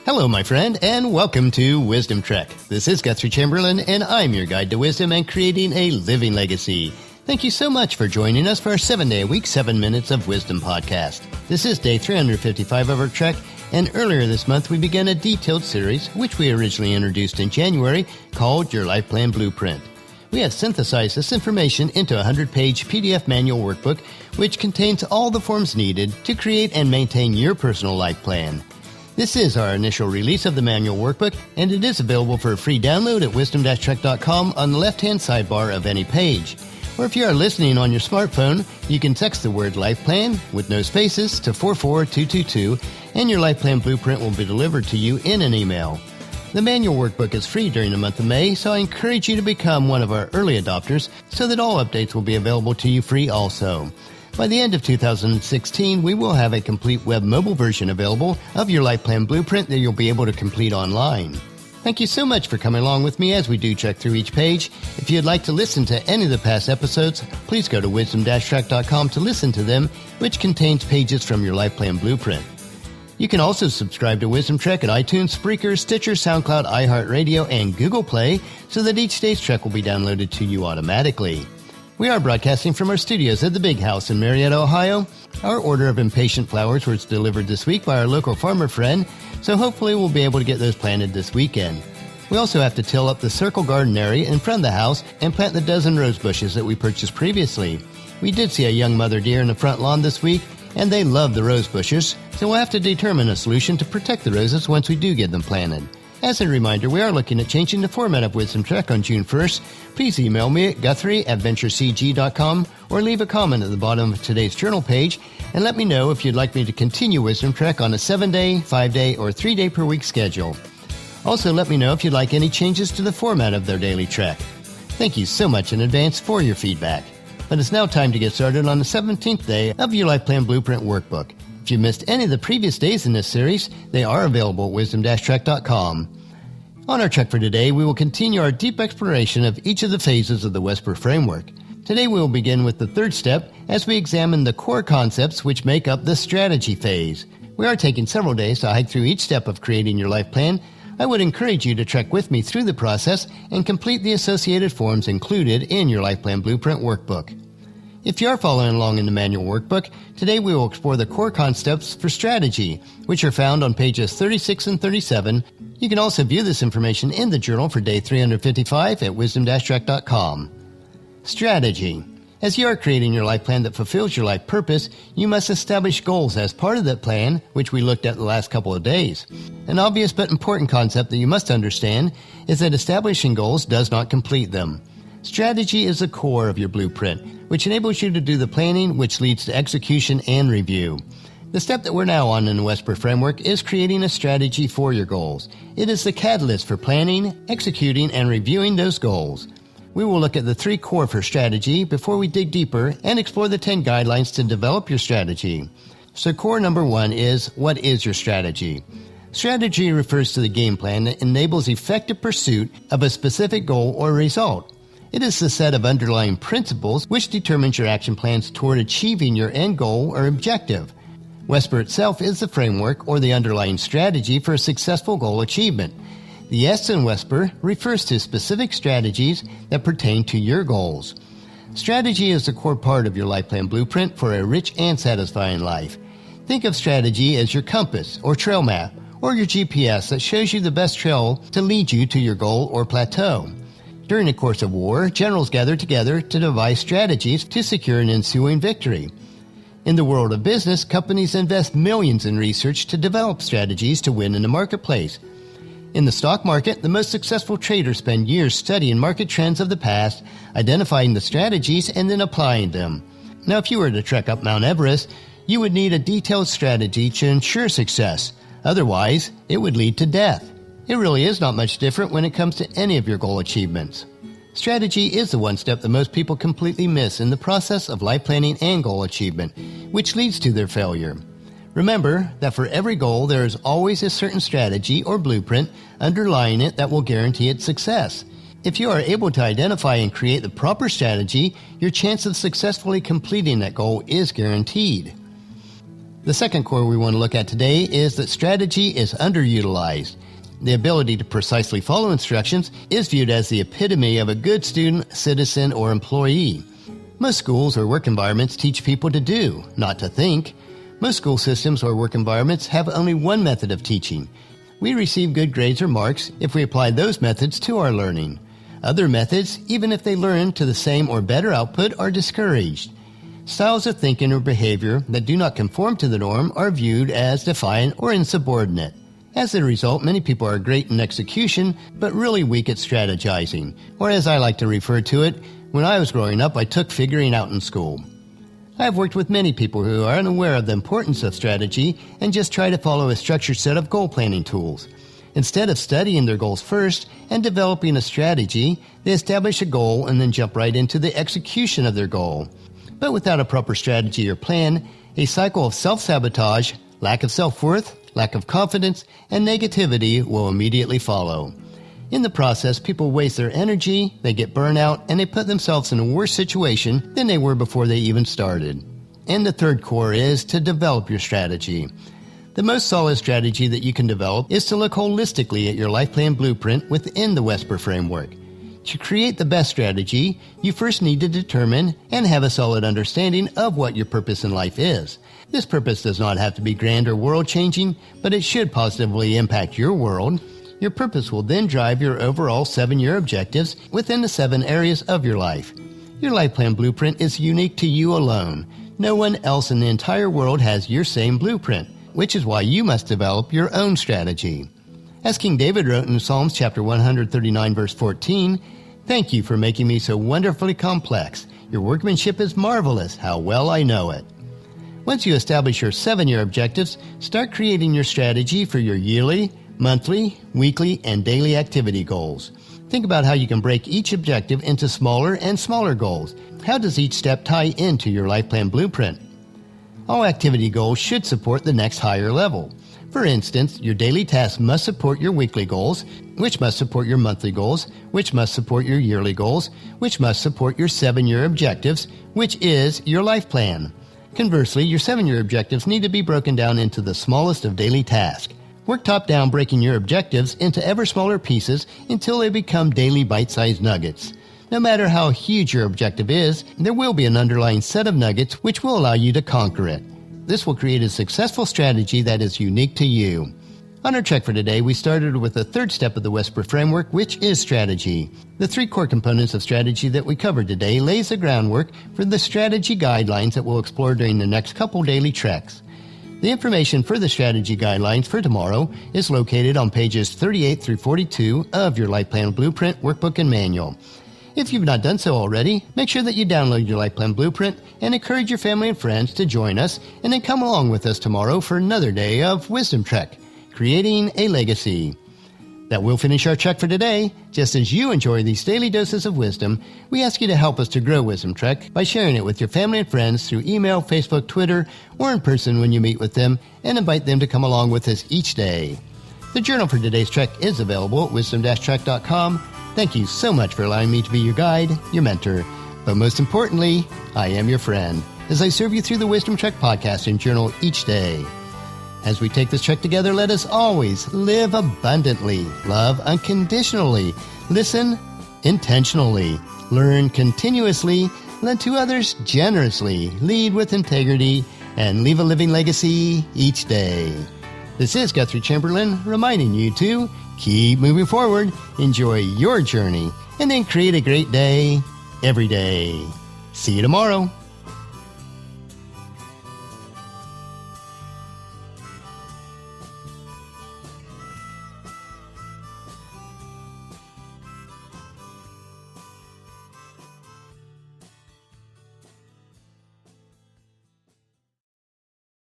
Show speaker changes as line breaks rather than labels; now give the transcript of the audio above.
Hello, my friend, and welcome to Wisdom Trek. This is Guthrie Chamberlain, and I'm your guide to wisdom and creating a living legacy. Thank you so much for joining us for our 7-day-a-week, 7 Minutes of Wisdom podcast. This is day 355 of our trek, and earlier this month we began a detailed series, which we originally introduced in January, called Your Life Plan Blueprint. We have synthesized this information into a 100-page PDF manual workbook, which contains all the forms needed to create and maintain your personal life plan. This is our initial release of the manual workbook, and it is available for a free download at wisdom-trek.com on the left-hand sidebar of any page. Or if you are listening on your smartphone, you can text the word Life Plan with no spaces to 44222, and your Life Plan Blueprint will be delivered to you in an email. The manual workbook is free during the month of May, so I encourage you to become one of our early adopters so that all updates will be available to you free also. By the end of 2016, we will have a complete web mobile version available of your Life Plan Blueprint that you'll be able to complete online. Thank you so much for coming along with me as we do check through each page. If you'd like to listen to any of the past episodes, please go to wisdom-trek.com to listen to them, which contains pages from your Life Plan Blueprint. You can also subscribe to Wisdom Trek at iTunes, Spreaker, Stitcher, SoundCloud, iHeartRadio, and Google Play so that each day's trek will be downloaded to you automatically. We are broadcasting from our studios at the Big House in Marietta, Ohio. Our order of impatient flowers was delivered this week by our local farmer friend, so hopefully we'll be able to get those planted this weekend. We also have to till up the circle garden area in front of the house and plant the dozen rose bushes that we purchased previously. We did see a young mother deer in the front lawn this week, and they love the rose bushes, so we'll have to determine a solution to protect the roses once we do get them planted. As a reminder, we are looking at changing the format of Wisdom Trek on June 1st. Please email me at guthrie@venturecg.com or leave a comment at the bottom of today's journal page and let me know if you'd like me to continue Wisdom Trek on a 7-day, 5-day, or 3-day per week schedule. Also, let me know if you'd like any changes to the format of their daily trek. Thank you so much in advance for your feedback. But it's now time to get started on the 17th day of your Life Plan Blueprint workbook. If you missed any of the previous days in this series, they are available at wisdom-trek.com. On our trek for today, we will continue our deep exploration of each of the phases of the WESPER framework. Today we will begin with the third step as we examine the core concepts which make up the strategy phase. We are taking several days to hike through each step of creating your life plan. I would encourage you to trek with me through the process and complete the associated forms included in your Life Plan Blueprint workbook. If you are following along in the manual workbook, today we will explore the core concepts for strategy, which are found on pages 36 and 37. You can also view this information in the journal for day 355 at wisdom-trek.com. Strategy. As you are creating your life plan that fulfills your life purpose, you must establish goals as part of that plan, which we looked at the last couple of days. An obvious but important concept that you must understand is that establishing goals does not complete them. Strategy is the core of your blueprint, which enables you to do the planning, which leads to execution and review. The step that we're now on in the WESPER framework is creating a strategy for your goals. It is the catalyst for planning, executing, and reviewing those goals. We will look at the 3 core for strategy before we dig deeper and explore the 10 guidelines to develop your strategy. So core number 1 is, what is your strategy? Strategy refers to the game plan that enables effective pursuit of a specific goal or result. It is the set of underlying principles which determines your action plans toward achieving your end goal or objective. WESPER itself is the framework or the underlying strategy for a successful goal achievement. The S in WESPER refers to specific strategies that pertain to your goals. Strategy is the core part of your life plan blueprint for a rich and satisfying life. Think of strategy as your compass or trail map or your GPS that shows you the best trail to lead you to your goal or plateau. During the course of war, generals gather together to devise strategies to secure an ensuing victory. In the world of business, companies invest millions in research to develop strategies to win in the marketplace. In the stock market, the most successful traders spend years studying market trends of the past, identifying the strategies, and then applying them. Now, if you were to trek up Mount Everest, you would need a detailed strategy to ensure success. Otherwise, it would lead to death. It really is not much different when it comes to any of your goal achievements. Strategy is the one step that most people completely miss in the process of life planning and goal achievement, which leads to their failure. Remember that for every goal, there is always a certain strategy or blueprint underlying it that will guarantee its success. If you are able to identify and create the proper strategy, your chance of successfully completing that goal is guaranteed. The second core we want to look at today is that strategy is underutilized. The ability to precisely follow instructions is viewed as the epitome of a good student, citizen, or employee. Most schools or work environments teach people to do, not to think. Most school systems or work environments have only one method of teaching. We receive good grades or marks if we apply those methods to our learning. Other methods, even if they learn to the same or better output, are discouraged. Styles of thinking or behavior that do not conform to the norm are viewed as defiant or insubordinate. As a result, many people are great in execution, but really weak at strategizing. Or as I like to refer to it, when I was growing up, I took figuring out in school. I have worked with many people who are unaware of the importance of strategy and just try to follow a structured set of goal planning tools. Instead of studying their goals first and developing a strategy, they establish a goal and then jump right into the execution of their goal. But without a proper strategy or plan, a cycle of self-sabotage, lack of self-worth, lack of confidence, and negativity will immediately follow. In the process, people waste their energy, they get burnout, and they put themselves in a worse situation than they were before they even started. And the third core is to develop your strategy. The most solid strategy that you can develop is to look holistically at your life plan blueprint within the WESPER framework. To create the best strategy, you first need to determine and have a solid understanding of what your purpose in life is. This purpose does not have to be grand or world-changing, but it should positively impact your world. Your purpose will then drive your overall 7-year objectives within the 7 areas of your life. Your life plan blueprint is unique to you alone. No one else in the entire world has your same blueprint, which is why you must develop your own strategy. As King David wrote in Psalms chapter 139, verse 14, "Thank you for making me so wonderfully complex. Your workmanship is marvelous. How well I know it." Once you establish your 7-year objectives, start creating your strategy for your yearly, monthly, weekly, and daily activity goals. Think about how you can break each objective into smaller and smaller goals. How does each step tie into your life plan blueprint? All activity goals should support the next higher level. For instance, your daily tasks must support your weekly goals, which must support your monthly goals, which must support your yearly goals, which must support your 7-year objectives, which is your life plan. Conversely, your 7-year objectives need to be broken down into the smallest of daily tasks. Work top-down, breaking your objectives into ever smaller pieces until they become daily bite-sized nuggets. No matter how huge your objective is, there will be an underlying set of nuggets which will allow you to conquer it. This will create a successful strategy that is unique to you. On our check for today, we started with the third step of the WESPER framework, which is strategy. The 3 core components of strategy that we covered today lays the groundwork for the strategy guidelines that we'll explore during the next couple daily treks. The information for the strategy guidelines for tomorrow is located on pages 38 through 42 of your Life Plan Blueprint workbook and manual. If you've not done so already, make sure that you download your Life Plan Blueprint and encourage your family and friends to join us and then come along with us tomorrow for another day of Wisdom Trek, creating a legacy. That will finish our check for today. Just as you enjoy these daily doses of wisdom, we ask you to help us to grow Wisdom Trek by sharing it with your family and friends through email, Facebook, Twitter, or in person when you meet with them, and invite them to come along with us each day. The journal for today's trek is available at wisdom-trek.com. Thank you so much for allowing me to be your guide, your mentor, but most importantly, I am your friend, as I serve you through the Wisdom Trek podcast and journal each day. As we take this trek together, let us always live abundantly, love unconditionally, listen intentionally, learn continuously, lend to others generously, lead with integrity, and leave a living legacy each day. This is Guthrie Chamberlain reminding you to keep moving forward, enjoy your journey, and then create a great day every day. See you tomorrow.